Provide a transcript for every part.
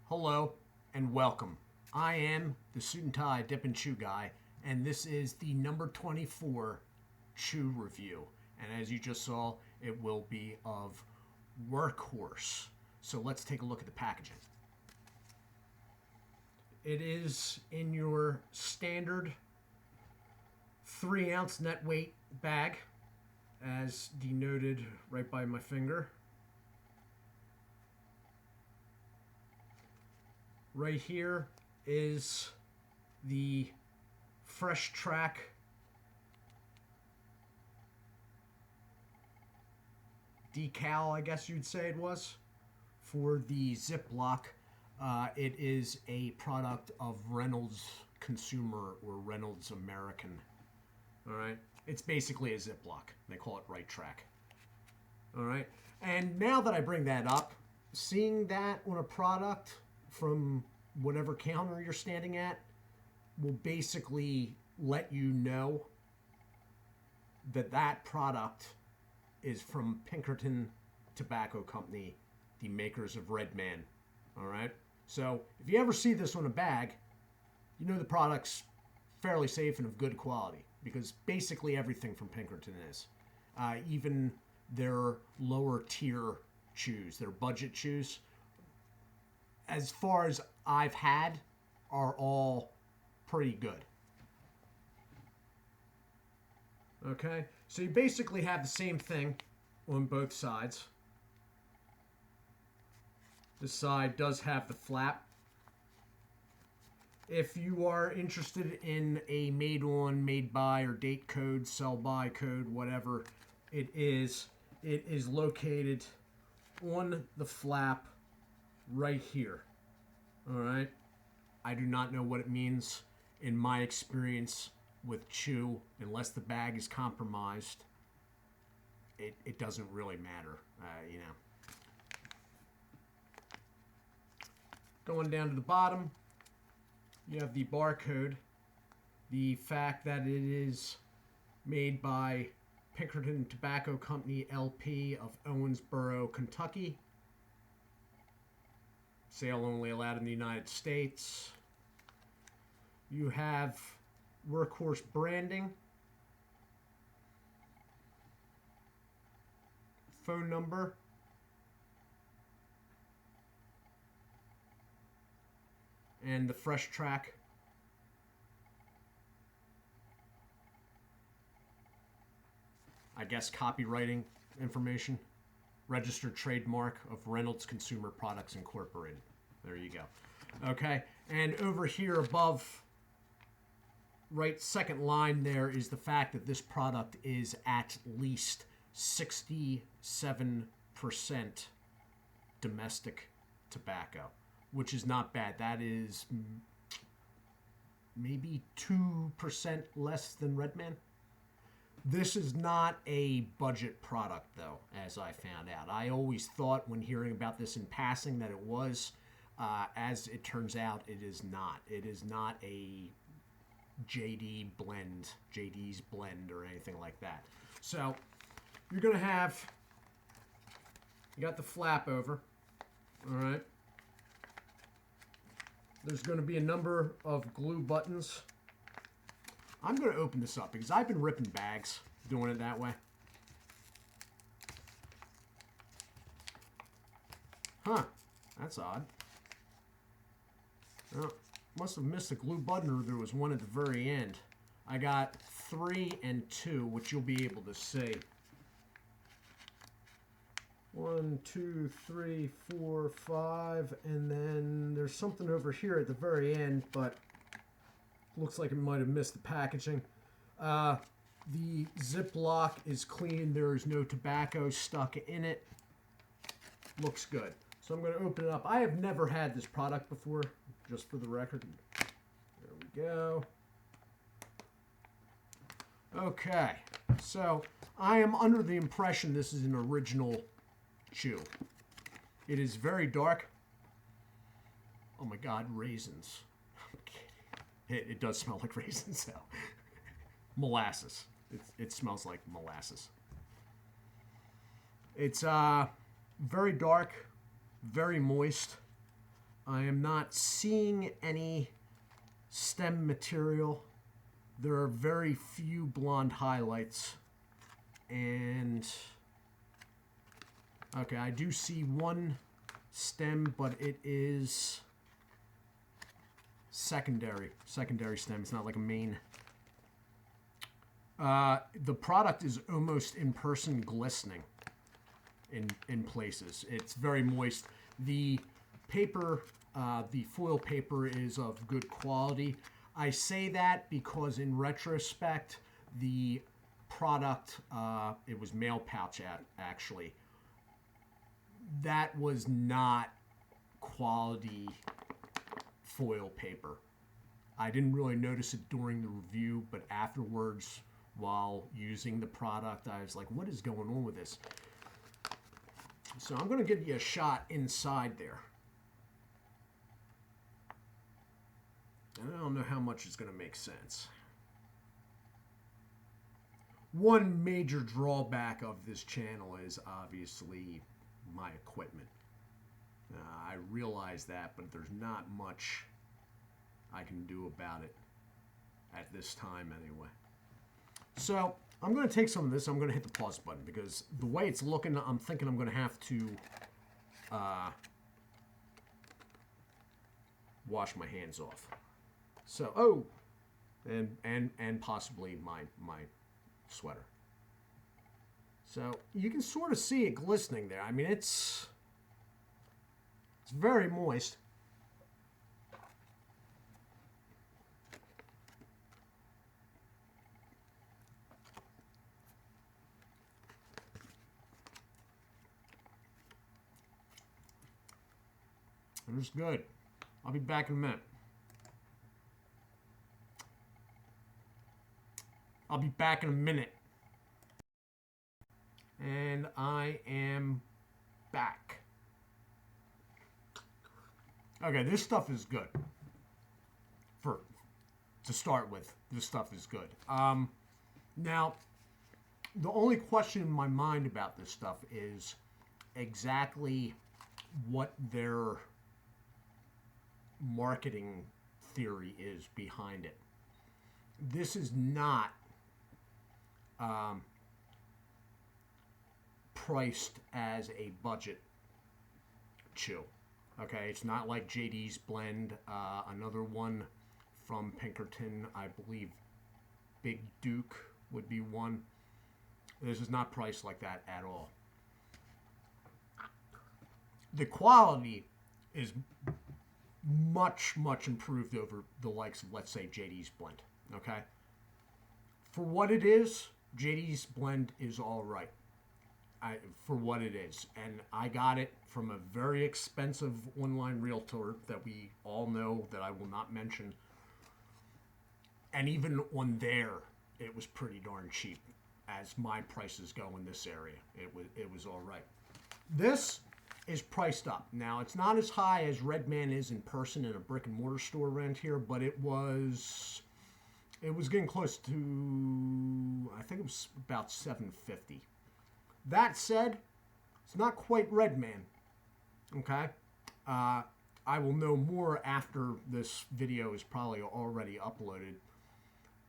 Hello and welcome. I am the Suit&Tie Dip&Chew Guy, and this is the number 24 chew review. And as you just saw, it will be of Workhorse. So let's take a look at the packaging. It is in your standard 3-ounce net weight bag, as denoted right by my finger. Right here is the Fresh Track decal, I guess you'd say it was, for the Ziploc. It is a product of Reynolds Consumer or Reynolds American. All right, it's basically a Ziploc. They call it Right Track. All right, and now that I bring that up, seeing that on a product from whatever counter you're standing at will basically let you know that that product is from Pinkerton Tobacco Company, the makers of Red Man. All right, so if you ever see this on a bag, you know the product's fairly safe and of good quality, because basically everything from Pinkerton is. Even their lower tier chews, their budget chews, as far as I've had, are all pretty good. Okay, so you basically have the same thing on both sides. This side does have the flap. If you are interested in a made on, made by, or date code, sell by code, whatever it is located on the flap right here. All right. I do not know what it means. In my experience with chew, unless the bag is compromised, it doesn't really matter. Going down to the bottom, you have the barcode, the fact that it is made by Pinkerton Tobacco Company LP of Owensboro, Kentucky. Sale only allowed in the United States. You have Workhorse branding. Phone number. And the Fresh Track. I guess copywriting information. Registered trademark of Reynolds Consumer Products Incorporated. There you go. Okay, and over here above, right second line there, is the fact that this product is at least 67% domestic tobacco, which is not bad. That is maybe 2% less than Redman. This is not a budget product, though, as I found out. I always thought when hearing about this in passing that it was. As it turns out, it is not. It is not a JD's blend, or anything like that. So you're going to have, you got the flap over, all right? There's going to be a number of glue buttons. I'm going to open this up because I've been ripping bags doing it that way. Huh, that's odd. Oh, must have missed a glue button, or there was one at the very end. I got 3 and 2, which you'll be able to see. 1, 2, 3, 4, 5, and then there's something over here at the very end, but looks like it might have missed the packaging. The Ziploc is clean. There is no tobacco stuck in it. Looks good. So I'm going to open it up. I have never had this product before, just for the record. There we go. Okay, so I am under the impression this is an original chew. It is very dark. Oh my God, raisins. I'm kidding. It does smell like raisins, though. Molasses. It smells like molasses. It's very dark, very moist. I am not seeing any stem material. There are very few blonde highlights. And okay, I do see one stem, but it is secondary stem. It's not like a main. The product is almost in person glistening in places. It's very moist. The paper, the foil paper is of good quality. I say that because in retrospect, the product, it was mail pouch actually, that was not quality foil paper. I didn't really notice it during the review, but afterwards, while using the product, I was like, what is going on with this? So I'm going to give you a shot inside there. And I don't know how much is going to make sense. One major drawback of this channel is obviously my equipment. I realize that, but there's not much I can do about it at this time anyway. So I'm going to take some of this. I'm going to hit the pause button because the way it's looking, I'm thinking I'm going to have to wash my hands off. So, oh, and possibly my sweater. So you can sort of see it glistening there. I mean, it's very moist. It's good. I'll be back in a minute. I'll be back in a minute. And I am back. Okay, this stuff is good. To start with, this stuff is good. Now, the only question in my mind about this stuff is exactly what their marketing theory is behind it. This is not priced as a budget chew. Okay, it's not like JD's Blend, another one from Pinkerton, I believe Big Duke would be one. This is not priced like that at all. The quality is much improved over the likes of, let's say, JD's Blend. Okay, for what it is, JD's Blend is all right. For what it is, and I got it from a very expensive online realtor that we all know that I will not mention. And even on there, it was pretty darn cheap, as my prices go in this area. It was all right. This is priced up. Now, it's not as high as Redman is in person in a brick and mortar store around here, but it was getting close to, I think it was about $7.50. That said, it's not quite Redman. Okay, I will know more after this video is probably already uploaded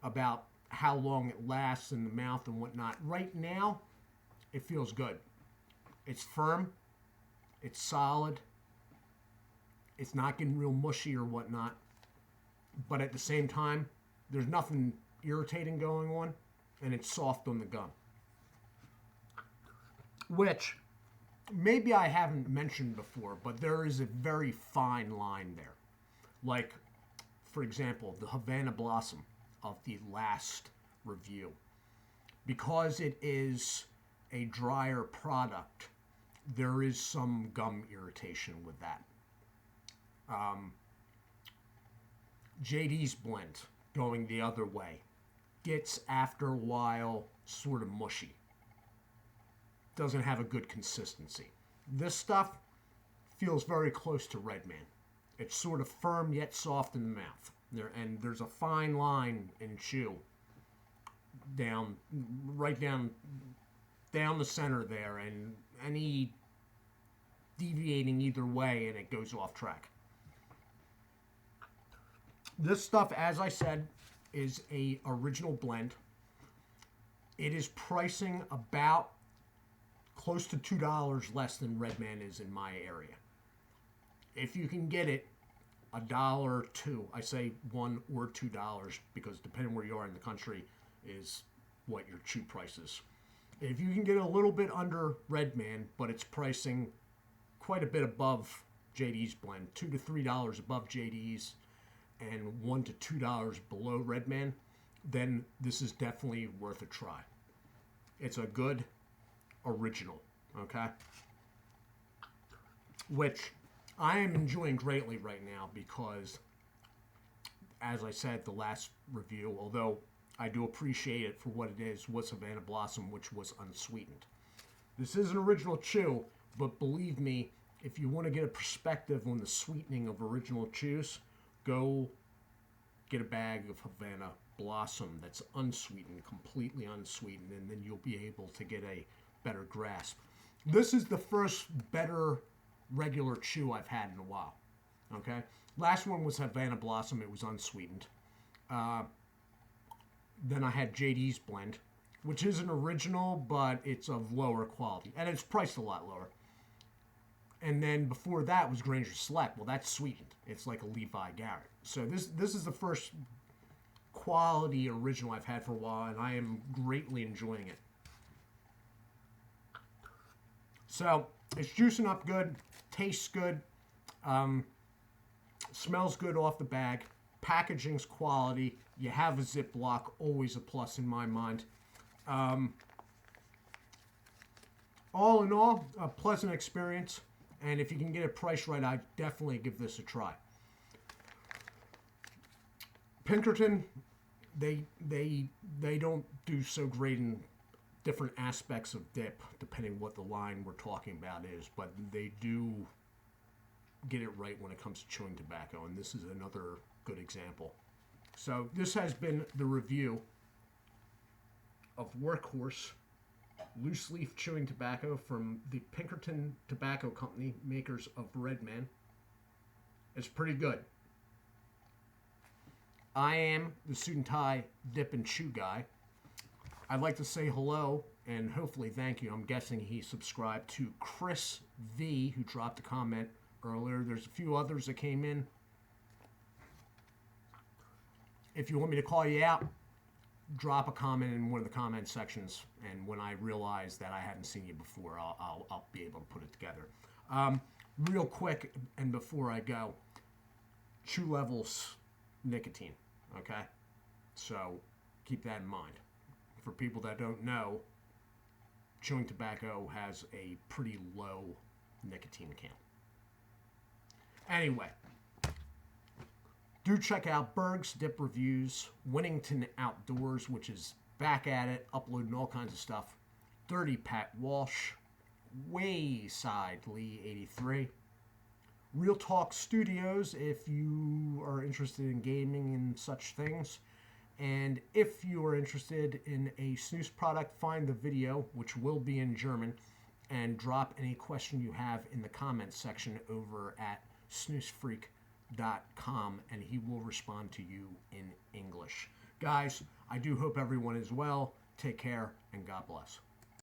about how long it lasts in the mouth and whatnot. Right now, it feels good. It's firm. It's solid. It's not getting real mushy or whatnot. But at the same time, there's nothing irritating going on, and it's soft on the gum. Which maybe I haven't mentioned before, but there is a very fine line there. Like, for example, the Havana Blossom of the last review. Because it is a drier product, there is some gum irritation with that. JD's Blend, going the other way, gets after a while sort of mushy. Doesn't have a good consistency. This stuff feels very close to Redman. It's sort of firm yet soft in the mouth. There's a fine line in chew right down the center there, and any deviating either way and it goes off track. This stuff, as I said, is a original blend. It is pricing about close to $2 less than Redman is in my area. If you can get it, $1 or $2, I say $1 or $2 because depending where you are in the country is what your chew price is. If you can get a little bit under Redman, but it's pricing quite a bit above JD's blend, $2 to $3 above JD's and $1 to $2 below Redman, then this is definitely worth a try. It's a good original, okay? Which I am enjoying greatly right now because, as I said the last review, although I do appreciate it for what it is, was Havana Blossom, which was unsweetened. This is an original chew, but believe me, if you want to get a perspective on the sweetening of original chews, go get a bag of Havana Blossom that's unsweetened, completely unsweetened, and then you'll be able to get a better grasp. This is the first better regular chew I've had in a while. Okay? Last one was Havana Blossom. It was unsweetened. Then I had JD's blend, which is an original, but it's of lower quality. And it's priced a lot lower. And then before that was Granger Select. Well, that's sweetened. It's like a Levi Garrett. So this is the first quality original I've had for a while, and I am greatly enjoying it. So it's juicing up good, tastes good, smells good off the bag, packaging's quality. You have a Ziploc, always a plus in my mind. All in all, a pleasant experience. And if you can get it priced right, I'd definitely give this a try. Pinkerton, they don't do so great in different aspects of dip, depending what the line we're talking about is, but they do get it right when it comes to chewing tobacco, and this is another good example. So this has been the review of Workhorse loose leaf chewing tobacco from the Pinkerton Tobacco Company, makers of Redman. It's pretty good. I am the Suit&Tie Dip&Chew Guy. I'd like to say hello and hopefully thank you. I'm guessing he subscribed to Chris V, who dropped a comment earlier. There's a few others that came in. If you want me to call you out, drop a comment in one of the comment sections, and when I realize that I hadn't seen you before, I'll be able to put it together. Real quick, and before I go, chew levels nicotine, okay? So keep that in mind. For people that don't know, chewing tobacco has a pretty low nicotine count. Anyway, do check out Berg's Dip Reviews, Winnington Outdoors, which is back at it, uploading all kinds of stuff. Dirty Pat Walsh, Wayside Lee 83. Real Talk Studios, if you are interested in gaming and such things. And if you are interested in a snus product, find the video, which will be in German, and drop any question you have in the comments section over at snoozefreak.com, and he will respond to you in English. Guys, I do hope everyone is well. Take care, and God bless.